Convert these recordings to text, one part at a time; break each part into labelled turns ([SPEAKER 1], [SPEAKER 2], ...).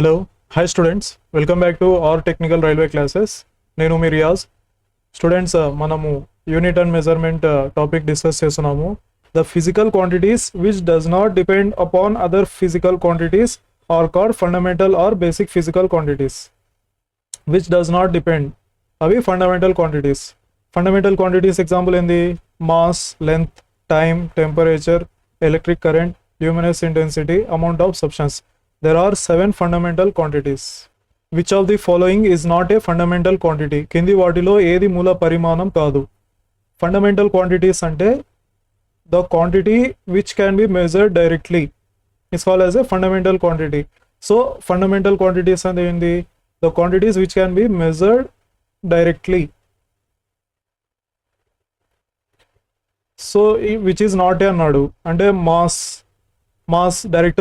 [SPEAKER 1] Hello hi students, welcome back to our technical railway classes. నేను మీ Riyaz. Students, మనము unit and measurement topic discuss చేస్తున్నాము. The physical quantities which does not depend upon other physical quantities are called fundamental or basic physical quantities. Which does not depend, అవి fundamental quantities. Fundamental quantities example ఏంది? Mass, length, time, temperature, electric current, luminous intensity, amount of substance. There are 7 fundamental quantities. Which of the following is not a fundamental quantity? కింది వాటిలో ఏది మూల పరిమాణం కాదు? Fundamental quantities అంటే the quantity which can be measured directly is called as a fundamental quantity. So fundamental quantities అంటే ఏంది? The quantities which can be measured directly. So which is not అన్నాడు అంటే మాస్ డైరెక్ట్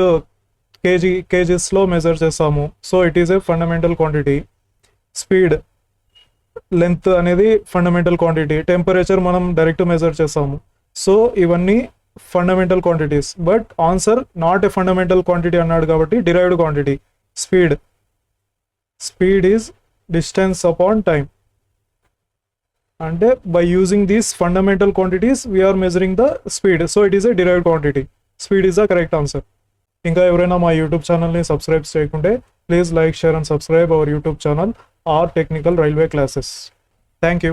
[SPEAKER 1] కేజీస్లో measure చేస్తాము. So it is a fundamental quantity. Speed, length అనేది fundamental quantity. Temperature మనం direct measure చేస్తాము. So ఇవన్నీ fundamental quantities. But answer not a fundamental quantity అన్నాడు కాబట్టి derived quantity. Speed is distance upon time. అంటే by using these fundamental quantities we are measuring the speed. So it is a derived quantity. Speed is the correct answer. ఇంకా ఎవరైనా మా YouTube ఛానల్ని subscribe చేయకుంటే please like, share and subscribe our YouTube channel R technical railway classes. Thank you.